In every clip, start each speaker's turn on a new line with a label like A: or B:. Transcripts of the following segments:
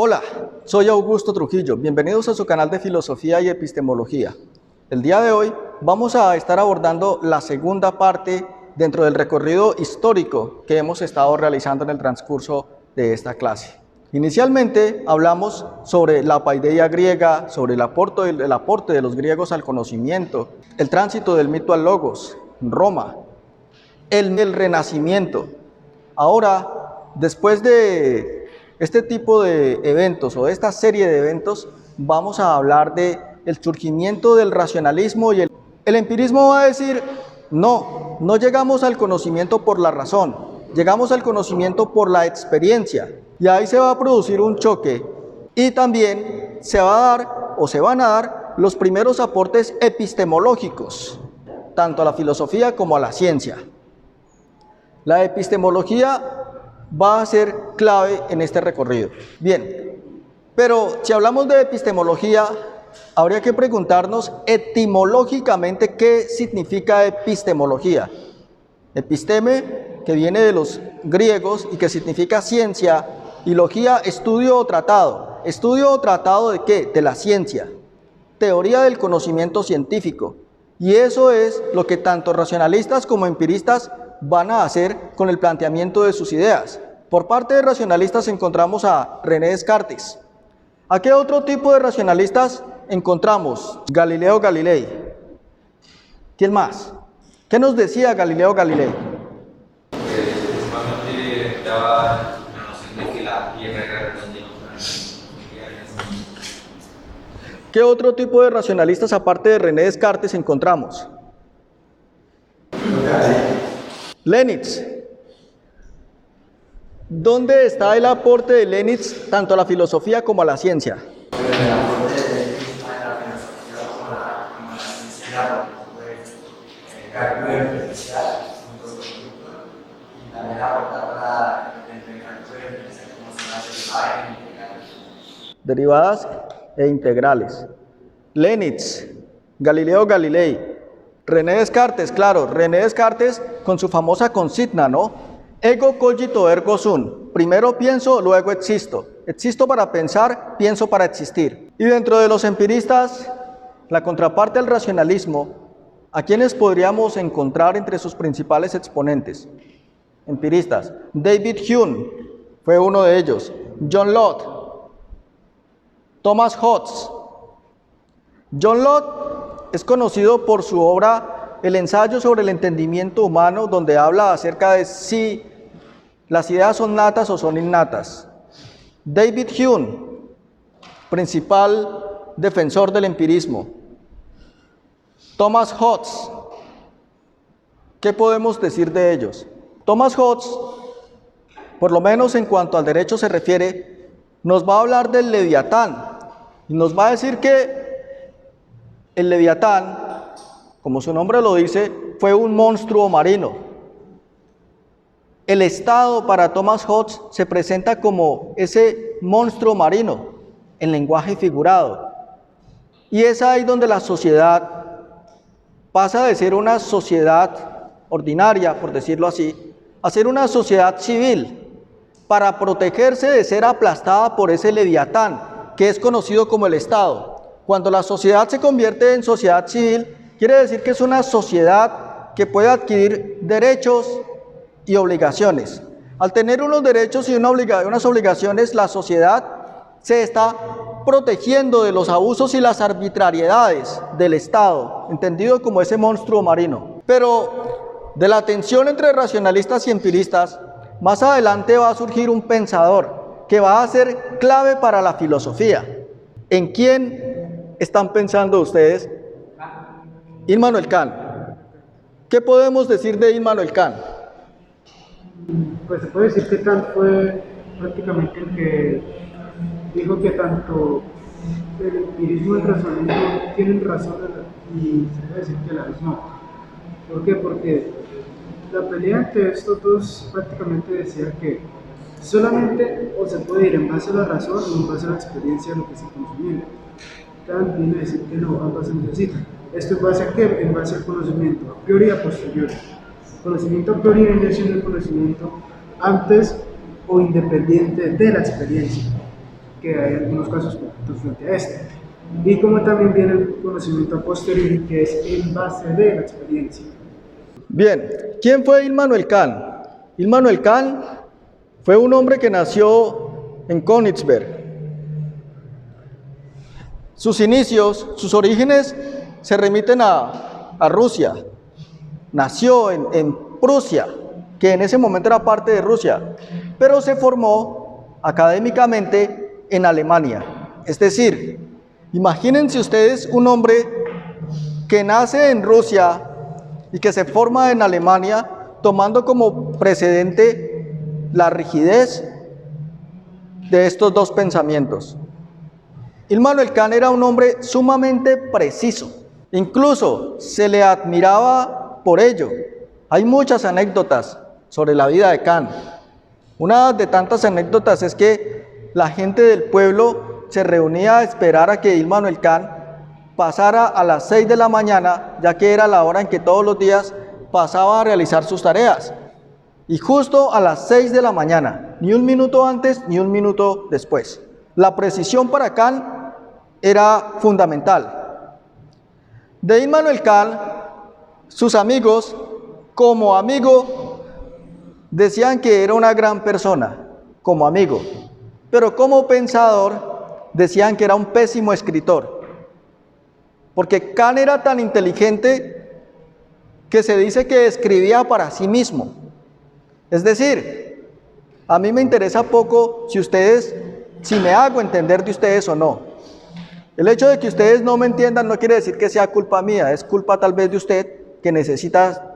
A: Hola, soy Augusto Trujillo. Bienvenidos a su canal de Filosofía y Epistemología. El día de hoy vamos a estar abordando la segunda parte dentro del recorrido histórico que hemos estado realizando en el transcurso de esta clase. Inicialmente hablamos sobre la paideia griega, sobre el aporte de los griegos al conocimiento, el tránsito del mito al logos, Roma, el Renacimiento. Ahora, después de este tipo de eventos o de esta serie de eventos, vamos a hablar del surgimiento del racionalismo y el empirismo va a decir, no llegamos al conocimiento por la razón, llegamos al conocimiento por la experiencia, y ahí se va a producir un choque, y también se van a dar los primeros aportes epistemológicos, tanto a la filosofía como a la ciencia. La epistemología va a ser clave en este recorrido. Bien, pero si hablamos de epistemología, habría que preguntarnos etimológicamente qué significa epistemología. Episteme, que viene de los griegos y que significa ciencia, y logía, estudio o tratado. ¿Estudio o tratado de qué? De la ciencia. Teoría del conocimiento científico. Y eso es lo que tanto racionalistas como empiristas van a hacer con el planteamiento de sus ideas. Por parte de racionalistas encontramos a René Descartes. ¿A qué otro tipo de racionalistas encontramos? Galileo Galilei. ¿Quién más? ¿Qué nos decía Galileo Galilei?
B: Principalmente daba la noción de que la Tierra era redonda.
A: ¿Qué otro tipo de racionalistas aparte de René Descartes encontramos? Leibniz. ¿Dónde está el aporte de Leibniz tanto a la filosofía como a la ciencia? Derivadas e integrales. Leibniz, Galileo Galilei, René Descartes, claro, René Descartes con su famosa consigna, ¿no? Ego cogito ergo sum. Primero pienso, luego existo. Existo para pensar, pienso para existir. Y dentro de los empiristas, la contraparte al racionalismo, ¿a quiénes podríamos encontrar entre sus principales exponentes? Empiristas. David Hume fue uno de ellos. John Locke, Thomas Hobbes. John Locke es conocido por su obra El ensayo sobre el entendimiento humano, donde habla acerca de si las ideas son natas o son innatas. David Hume, principal defensor del empirismo. Thomas Hobbes, ¿qué podemos decir de ellos? Thomas Hobbes, por lo menos en cuanto al derecho se refiere, nos va a hablar del Leviatán y nos va a decir que el Leviatán, como su nombre lo dice, fue un monstruo marino. El Estado para Thomas Hobbes se presenta como ese monstruo marino, en lenguaje figurado. Y es ahí donde la sociedad pasa de ser una sociedad ordinaria, por decirlo así, a ser una sociedad civil, para protegerse de ser aplastada por ese Leviatán, que es conocido como el Estado. Cuando la sociedad se convierte en sociedad civil, quiere decir que es una sociedad que puede adquirir derechos y obligaciones. Al tener unos derechos y unas obligaciones, la sociedad se está protegiendo de los abusos y las arbitrariedades del Estado, entendido como ese monstruo marino. Pero de la tensión entre racionalistas y empiristas, más adelante va a surgir un pensador que va a ser clave para la filosofía. ¿En quién están pensando ustedes? Immanuel Kant. ¿Qué podemos decir de Immanuel Kant?
C: Pues se puede decir que Kant fue prácticamente el que dijo que tanto el empirismo y el racionalismo tienen razón y se puede decir que la vez no. ¿Por qué? Porque la pelea entre estos dos prácticamente decía que solamente o se puede ir en base a la razón o en base a la experiencia de lo que se consumiera. Kant viene a decir que no, ambas se necesitan. ¿Esto en base a qué? En base al conocimiento, a priori y a posteriori. Conocimiento a priori viene siendo el conocimiento antes o independiente de la experiencia. que hay algunos casos concretos frente a este. Y como también viene el conocimiento a posteriori, que es en base de la experiencia.
A: Bien, ¿quién fue Immanuel Kant? Immanuel Kant fue un hombre que nació en Königsberg. Sus inicios, sus orígenes se remiten a Rusia. Nació en Prusia, que en ese momento era parte de Rusia, pero se formó académicamente en Alemania. Es decir, imagínense ustedes un hombre que nace en Rusia y que se forma en Alemania, tomando como precedente la rigidez de estos dos pensamientos. Immanuel Kant era un hombre sumamente preciso, incluso se le admiraba por ello. Hay muchas anécdotas sobre la vida de Kant. Una de tantas anécdotas es que la gente del pueblo se reunía a esperar a que Immanuel Kant pasara a las 6 de la mañana, ya que era la hora en que todos los días pasaba a realizar sus tareas. Y justo a las 6 de la mañana, ni un minuto antes ni un minuto después. La precisión para Kant era fundamental. De Immanuel Kant, sus amigos, como amigo, decían que era una gran persona, como amigo, pero como pensador, decían que era un pésimo escritor, porque Kant era tan inteligente que se dice que escribía para sí mismo. Es decir, a mí me interesa poco si me hago entender de ustedes o no. El hecho de que ustedes no me entiendan no quiere decir que sea culpa mía, es culpa tal vez de usted que necesita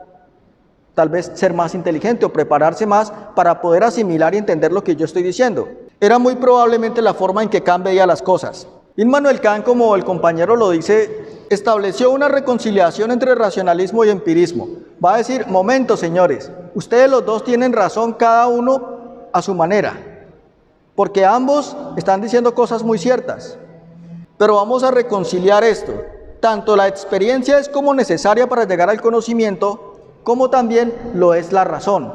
A: tal vez ser más inteligente o prepararse más para poder asimilar y entender lo que yo estoy diciendo. Era muy probablemente la forma en que Kant veía las cosas. Immanuel Kant, como el compañero lo dice, estableció una reconciliación entre racionalismo y empirismo. Va a decir, momento señores, ustedes los dos tienen razón cada uno a su manera, porque ambos están diciendo cosas muy ciertas. Pero vamos a reconciliar esto. Tanto la experiencia es como necesaria para llegar al conocimiento, como también lo es la razón.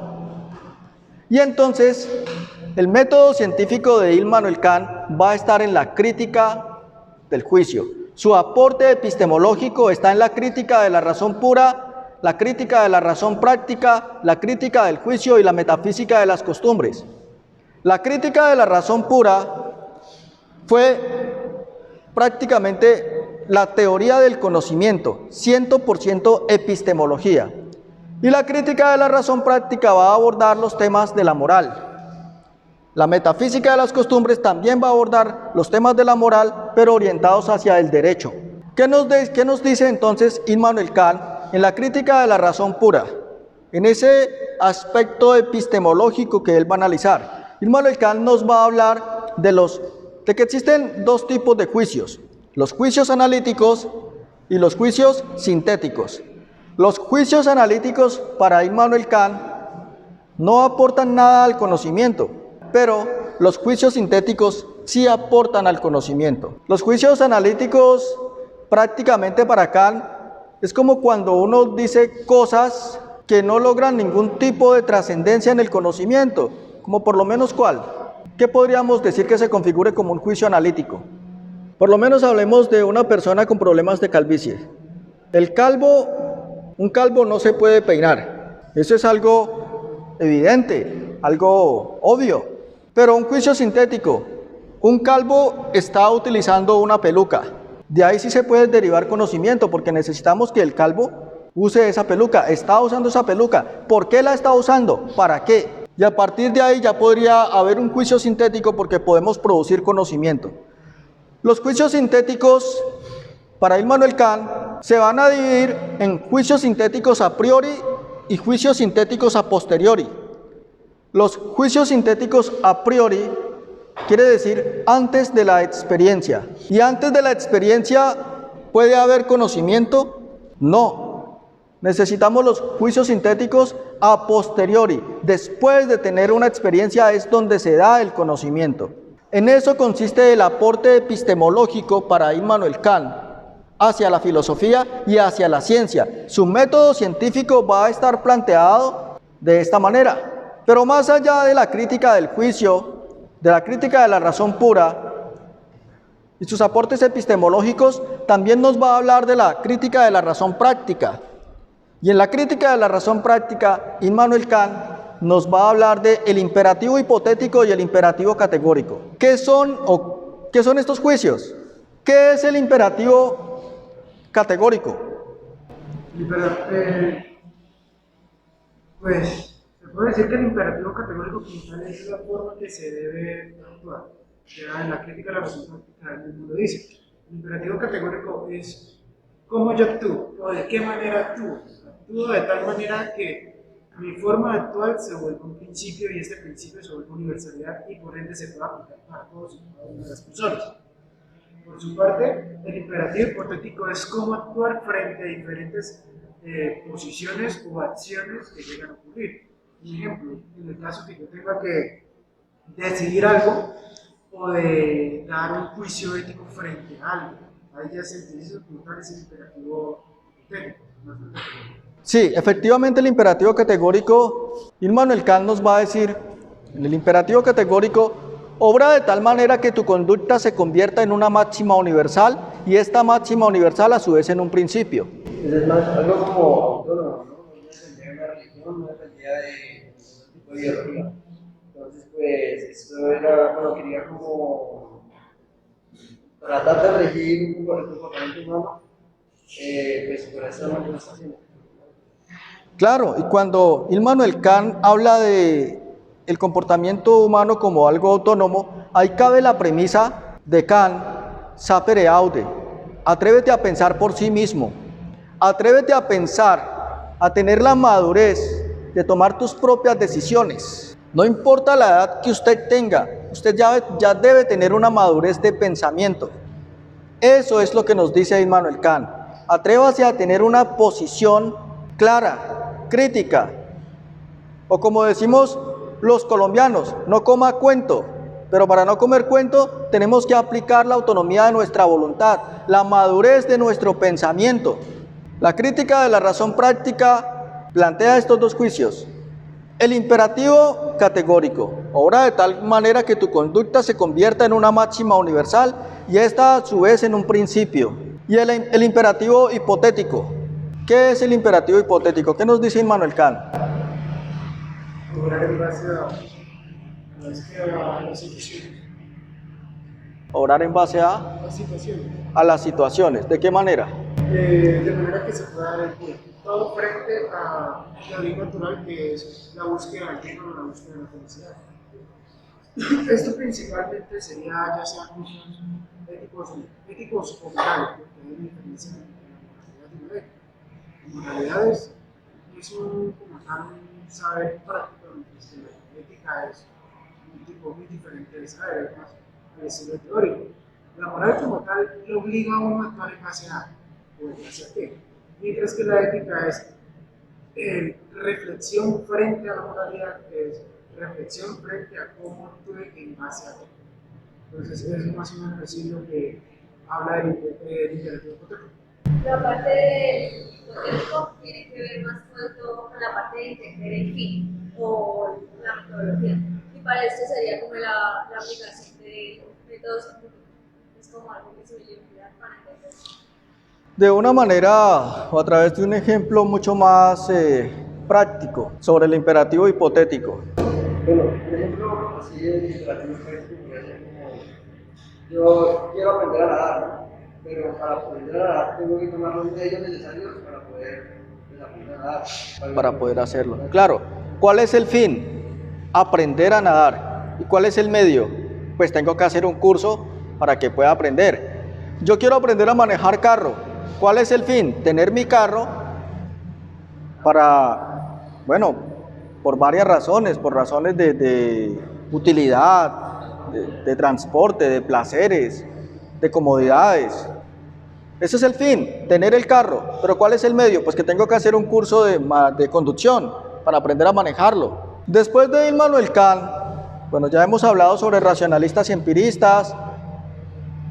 A: Y entonces, el método científico de Immanuel Kant va a estar en la crítica del juicio. Su aporte epistemológico está en la crítica de la razón pura, la crítica de la razón práctica, la crítica del juicio y la metafísica de las costumbres. La crítica de la razón pura fue prácticamente la teoría del conocimiento, 100% epistemología. Y la crítica de la razón práctica va a abordar los temas de la moral. La metafísica de las costumbres también va a abordar los temas de la moral, pero orientados hacia el derecho. ¿Qué nos dice entonces Immanuel Kant en la crítica de la razón pura? En ese aspecto epistemológico que él va a analizar. Immanuel Kant nos va a hablar de que existen dos tipos de juicios: los juicios analíticos y los juicios sintéticos. Los juicios analíticos para Immanuel Kant no aportan nada al conocimiento, pero los juicios sintéticos sí aportan al conocimiento. Los juicios analíticos prácticamente para Kant es como cuando uno dice cosas que no logran ningún tipo de trascendencia en el conocimiento, como por lo menos ¿cuál? ¿Qué podríamos decir que se configure como un juicio analítico? Por lo menos hablemos de una persona con problemas de calvicie. Un calvo no se puede peinar. Eso es algo evidente, algo obvio. Pero un juicio sintético, un calvo está utilizando una peluca. De ahí sí se puede derivar conocimiento, porque necesitamos que el calvo use esa peluca. Está usando esa peluca. ¿Por qué la está usando? ¿Para qué? Y a partir de ahí ya podría haber un juicio sintético, porque podemos producir conocimiento. Los juicios sintéticos para Immanuel Kant se van a dividir en juicios sintéticos a priori y juicios sintéticos a posteriori. Los juicios sintéticos a priori quiere decir antes de la experiencia. ¿Y antes de la experiencia puede haber conocimiento? No. Necesitamos los juicios sintéticos a posteriori. Después de tener una experiencia es donde se da el conocimiento. En eso consiste el aporte epistemológico para Immanuel Kant hacia la filosofía y hacia la ciencia. Su método científico va a estar planteado de esta manera. Pero más allá de la crítica del juicio, de la crítica de la razón pura, y sus aportes epistemológicos, también nos va a hablar de la crítica de la razón práctica. Y en la crítica de la razón práctica, Immanuel Kant nos va a hablar de el imperativo hipotético y el imperativo categórico. ¿Qué son estos juicios? ¿Qué es el imperativo categórico?
C: Pues se puede decir que el imperativo categórico como tal es la forma que se debe actuar. Ya en la crítica de la razón práctica él mismo lo dice. El imperativo categórico es cómo yo actúo o de qué manera actúo. Actúo de tal manera que mi forma actual se vuelve un principio y este principio se vuelve universalidad y por ende se puede aplicar para todos y cada una de las personas. Por su parte, el imperativo hipotético es cómo actuar frente a diferentes posiciones o acciones que llegan a ocurrir. Por ejemplo, en el caso que yo tenga que decidir algo o de dar un juicio ético frente a algo, ahí ya se utiliza como tal ese imperativo hipotético.
A: Sí, efectivamente el imperativo categórico, Immanuel Kant nos va a decir, el imperativo categórico obra de tal manera que tu conducta se convierta en una máxima universal y esta máxima universal a su vez en un principio.
D: Es más, algo como autónomo, ¿no? No dependía de una religión, no dependía de ningún tipo de ideología. Entonces, pues, esto era, bueno, quería como tratar de regir un poco el comportamiento humano, pues, por esta manifestación.
A: Claro, y cuando Immanuel Kant habla de el comportamiento humano como algo autónomo, ahí cabe la premisa de Kant, sapere aude, atrévete a pensar por sí mismo, atrévete a pensar, a tener la madurez de tomar tus propias decisiones. No importa la edad que usted tenga, usted ya debe tener una madurez de pensamiento. Eso es lo que nos dice Immanuel Kant. Atrévase a tener una posición clara, crítica, o como decimos los colombianos, no coma cuento, pero para no comer cuento tenemos que aplicar la autonomía de nuestra voluntad, la madurez de nuestro pensamiento. La crítica de la razón práctica plantea estos dos juicios. El imperativo categórico, obra de tal manera que tu conducta se convierta en una máxima universal y esta a su vez en un principio. Y el imperativo hipotético. ¿Qué es el imperativo hipotético? ¿Qué nos dice Immanuel Kant?
C: Obrar en base a las situaciones.
A: Obrar en base a las situaciones. ¿De qué manera?
C: De manera que se pueda dar el bien. Todo frente a la ley natural que es la búsqueda del bien o la búsqueda de la felicidad. Esto principalmente sería ya sea juicios éticos o morales, porque hay una diferencia entre la moralidad y la ética. La moralidad es un saber práctico, mientras que la ética es un tipo muy diferente de saber, es más al estilo teórico. La moral como tal le obliga a uno a actuar en base a, o en base a qué, mientras que la ética es reflexión frente a la moralidad, que es reflexión frente a cómo actúe en base a qué. Entonces es más o menos así lo que habla del imperativo hipotético.
E: La parte del hipotético tiene que ver más con la parte de entender el fin o la metodología. Y para esto sería como la aplicación de métodos científicos. Es como algo que se me ayuda para entender.
A: De una manera o a través de un ejemplo mucho más práctico sobre el imperativo hipotético.
D: Bueno, por ejemplo, así el imperativo hipotético puede ser como: yo quiero aprender a nadar, pero para aprender a nadar tengo que tomar los medios necesarios para poder aprender a nadar.
A: Para poder hacerlo. Claro, ¿cuál es el fin? Aprender a nadar. ¿Y cuál es el medio? Pues tengo que hacer un curso para que pueda aprender. Yo quiero aprender a manejar carro. ¿Cuál es el fin? Tener mi carro para, bueno, por varias razones, por razones de utilidad, de transporte, de placeres, de comodidades. Ese es el fin, tener el carro. ¿Pero cuál es el medio? Pues que tengo que hacer un curso de conducción para aprender a manejarlo. Después de Immanuel Kant, bueno, ya hemos hablado sobre racionalistas y empiristas,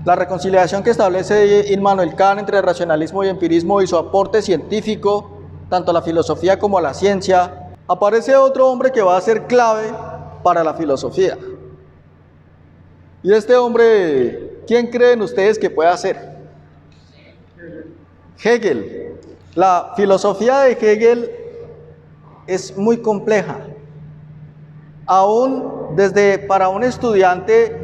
A: la reconciliación que establece Immanuel Kant entre racionalismo y empirismo y su aporte científico, tanto a la filosofía como a la ciencia. Aparece otro hombre que va a ser clave para la filosofía. Y este hombre ¿Quién creen ustedes que pueda ser? Hegel. La filosofía de Hegel es muy compleja. Aún desde para un estudiante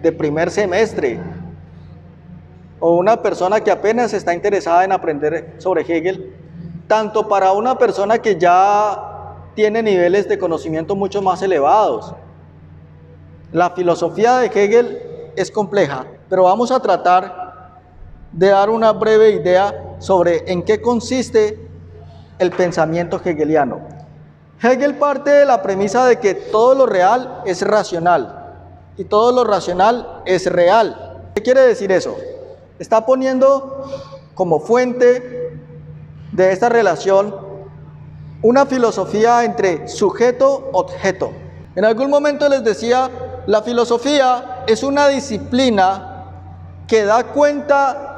A: de primer semestre o una persona que apenas está interesada en aprender sobre Hegel, tanto para una persona que ya tiene niveles de conocimiento mucho más elevados. La filosofía de Hegel es compleja, pero vamos a tratar de dar una breve idea sobre en qué consiste el pensamiento hegeliano. Hegel parte de la premisa de que todo lo real es racional y todo lo racional es real. ¿Qué quiere decir eso? Está poniendo como fuente de esta relación una filosofía entre sujeto-objeto. En algún momento les decía, la filosofía es una disciplina que da cuenta,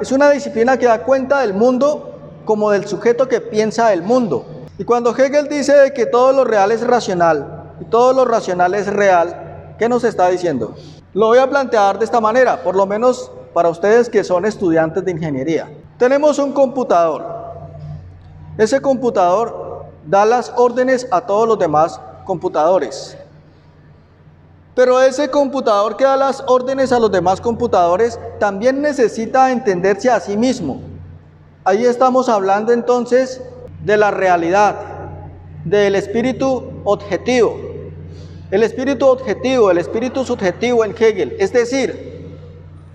A: del mundo como del sujeto que piensa el mundo. Y cuando Hegel dice de que todo lo real es racional y todo lo racional es real, ¿qué nos está diciendo? Lo voy a plantear de esta manera, por lo menos para ustedes que son estudiantes de ingeniería. Tenemos un computador. Ese computador da las órdenes a todos los demás computadores. Pero ese computador que da las órdenes a los demás computadores también necesita entenderse a sí mismo. Ahí estamos hablando entonces de la realidad, del espíritu objetivo. El espíritu objetivo, el espíritu subjetivo en Hegel, es decir,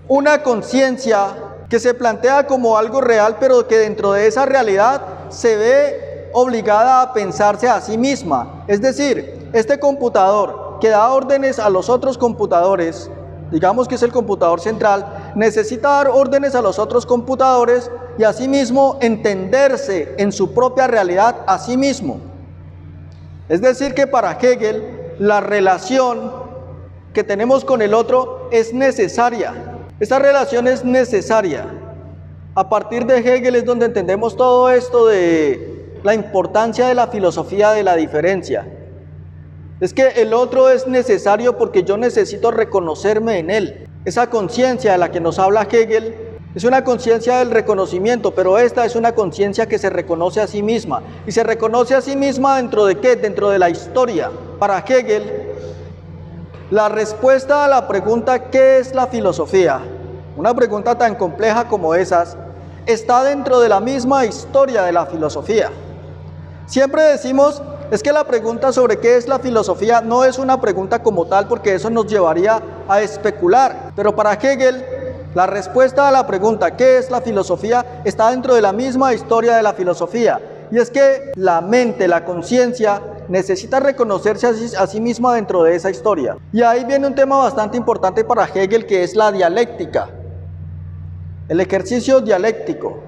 A: una conciencia que se plantea como algo real, pero que dentro de esa realidad se ve obligada a pensarse a sí misma. Es decir, este computador que da órdenes a los otros computadores, digamos que es el computador central, necesita dar órdenes a los otros computadores y asimismo entenderse en su propia realidad a sí mismo. Es decir que para Hegel la relación que tenemos con el otro es necesaria. Esta relación es necesaria. A partir de Hegel es donde entendemos todo esto de la importancia de la filosofía de la diferencia. Es que el otro es necesario porque yo necesito reconocerme en él. Esa conciencia de la que nos habla Hegel es una conciencia del reconocimiento, pero esta es una conciencia que se reconoce a sí misma. ¿Y se reconoce a sí misma dentro de qué? Dentro de la historia. Para Hegel, la respuesta a la pregunta ¿qué es la filosofía? Una pregunta tan compleja como esas, está dentro de la misma historia de la filosofía. Siempre decimos, es que la pregunta sobre qué es la filosofía no es una pregunta como tal, porque eso nos llevaría a especular. Pero para Hegel, la respuesta a la pregunta ¿qué es la filosofía? Está dentro de la misma historia de la filosofía. Y es que la mente, la conciencia, necesita reconocerse a sí misma dentro de esa historia. Y ahí viene un tema bastante importante para Hegel, que es la dialéctica. El ejercicio dialéctico.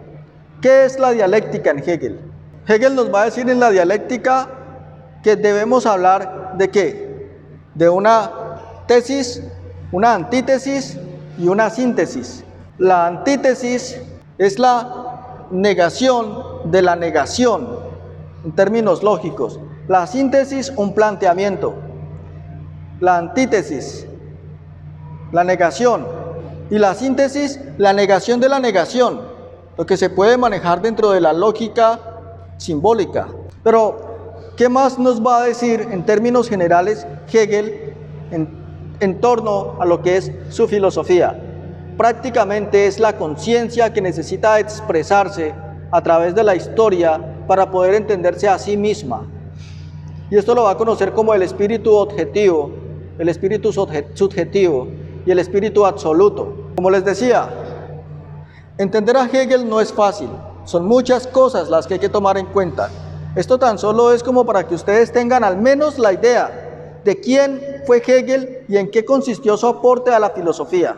A: ¿Qué es la dialéctica en Hegel? Hegel nos va a decir en la dialéctica que debemos hablar ¿de qué? De una tesis, una antítesis y una síntesis. La antítesis es la negación de la negación, en términos lógicos. La síntesis, un planteamiento. La antítesis, la negación. Y la síntesis, la negación de la negación, lo que se puede manejar dentro de la lógica simbólica. Pero, ¿qué más nos va a decir en términos generales Hegel en torno a lo que es su filosofía? Prácticamente es la conciencia que necesita expresarse a través de la historia para poder entenderse a sí misma. Y esto lo va a conocer como el espíritu objetivo, el espíritu subjetivo y el espíritu absoluto. Como les decía, entender a Hegel no es fácil, son muchas cosas las que hay que tomar en cuenta. Esto tan solo es como para que ustedes tengan al menos la idea de quién fue Hegel y en qué consistió su aporte a la filosofía.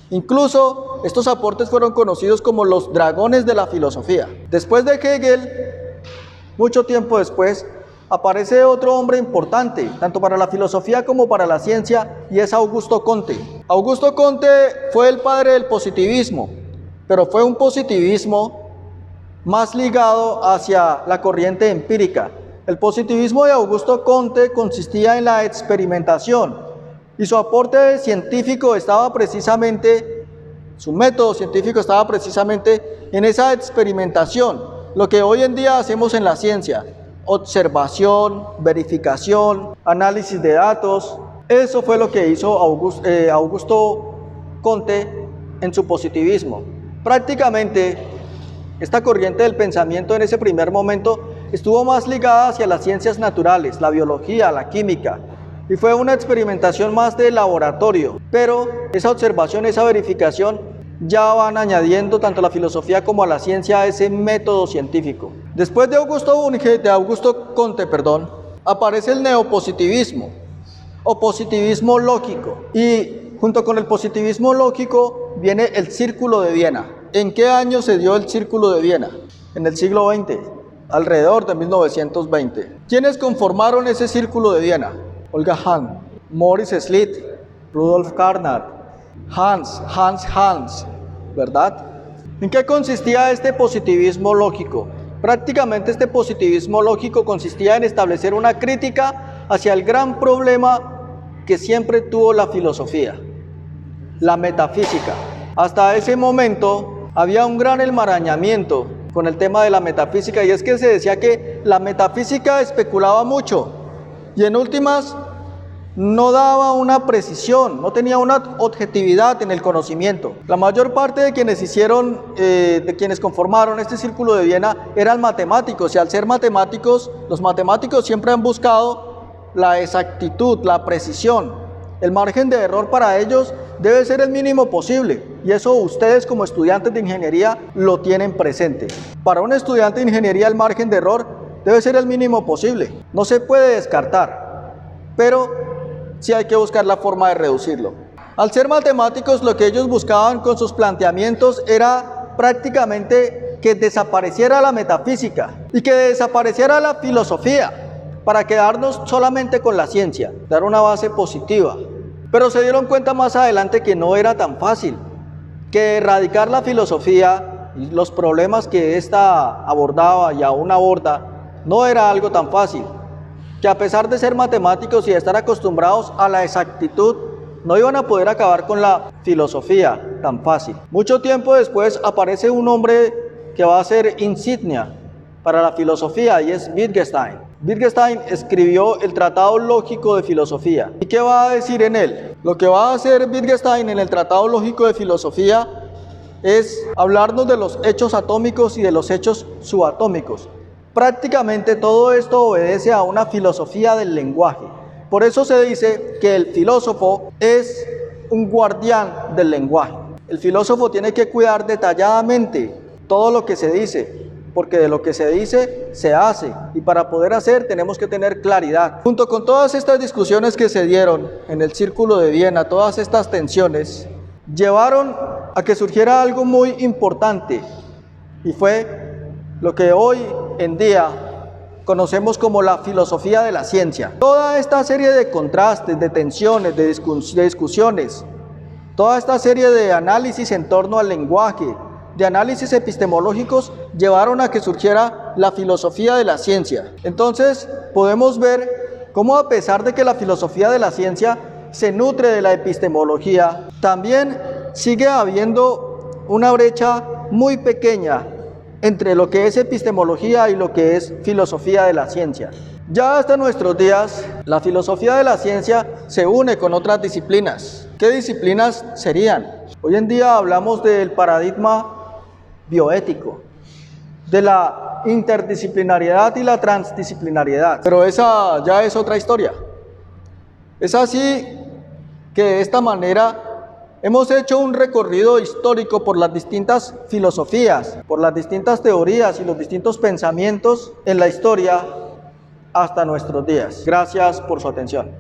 A: Incluso estos aportes fueron conocidos como los dragones de la filosofía. Después de Hegel, mucho tiempo después, aparece otro hombre importante, tanto para la filosofía como para la ciencia, y es Augusto Comte. Augusto Comte fue el padre del positivismo, pero fue un positivismo más ligado hacia la corriente empírica. El positivismo de Augusto Comte consistía en la experimentación, y su aporte científico estaba precisamente, su método científico estaba precisamente en esa experimentación, lo que hoy en día hacemos en la ciencia: observación, verificación, análisis de datos. Eso fue lo que hizo Augusto Comte en su positivismo. Prácticamente esta corriente del pensamiento en ese primer momento estuvo más ligada hacia las ciencias naturales, la biología, la química, y fue una experimentación más de laboratorio, pero esa observación, esa verificación, ya van añadiendo tanto a la filosofía como a la ciencia ese método científico. Después de Augusto Comte, aparece el neopositivismo o positivismo lógico, y junto con el positivismo lógico viene el Círculo de Viena. ¿En qué año se dio el Círculo de Viena? En el siglo XX, alrededor de 1920. ¿Quiénes conformaron ese Círculo de Viena? Olga Hahn, Maurice Schlitt, Rudolf Carnap, Hans, ¿verdad? ¿En qué consistía este positivismo lógico? Prácticamente este positivismo lógico consistía en establecer una crítica hacia el gran problema que siempre tuvo la filosofía: la metafísica. Hasta ese momento había un gran enmarañamiento con el tema de la metafísica, y es que se decía que la metafísica especulaba mucho y en últimas no daba una precisión, no tenía una objetividad en el conocimiento. La mayor parte de quienes conformaron este Círculo de Viena eran matemáticos, y al ser matemáticos, los matemáticos siempre han buscado la exactitud, la precisión. El margen de error para ellos debe ser el mínimo posible, y eso ustedes como estudiantes de ingeniería lo tienen presente. Para un estudiante de ingeniería el margen de error debe ser el mínimo posible, no se puede descartar, pero sí hay que buscar la forma de reducirlo. Al ser matemáticos, lo que ellos buscaban con sus planteamientos era prácticamente que desapareciera la metafísica y que desapareciera la filosofía, para quedarnos solamente con la ciencia, dar una base positiva. Pero se dieron cuenta más adelante que no era tan fácil, que erradicar la filosofía y los problemas que ésta abordaba y aún aborda no era algo tan fácil, que a pesar de ser matemáticos y de estar acostumbrados a la exactitud, no iban a poder acabar con la filosofía tan fácil. Mucho tiempo después aparece un hombre que va a ser insignia para la filosofía, y es Wittgenstein. Wittgenstein escribió el Tratado Lógico de Filosofía. ¿Y qué va a decir en él? Lo que va a hacer Wittgenstein en el Tratado Lógico de Filosofía es hablarnos de los hechos atómicos y de los hechos subatómicos. Prácticamente todo esto obedece a una filosofía del lenguaje. Por eso se dice que el filósofo es un guardián del lenguaje. El filósofo tiene que cuidar detalladamente todo lo que se dice, porque de lo que se dice se hace, y para poder hacer tenemos que tener claridad. Junto con todas estas discusiones que se dieron en el Círculo de Viena, todas estas tensiones llevaron a que surgiera algo muy importante, y fue lo que hoy en día conocemos como la filosofía de la ciencia. Toda esta serie de contrastes, de tensiones, de discusiones, toda esta serie de análisis en torno al lenguaje, de análisis epistemológicos, llevaron a que surgiera la filosofía de la ciencia. Entonces podemos ver cómo, a pesar de que la filosofía de la ciencia se nutre de la epistemología, también sigue habiendo una brecha muy pequeña entre lo que es epistemología y lo que es filosofía de la ciencia. Ya hasta nuestros días, la filosofía de la ciencia se une con otras disciplinas. ¿Qué disciplinas serían? Hoy en día hablamos del paradigma bioético, de la interdisciplinariedad y la transdisciplinariedad, pero esa ya es otra historia. Es así que de esta manera hemos hecho un recorrido histórico por las distintas filosofías, por las distintas teorías y los distintos pensamientos en la historia hasta nuestros días. Gracias por su atención.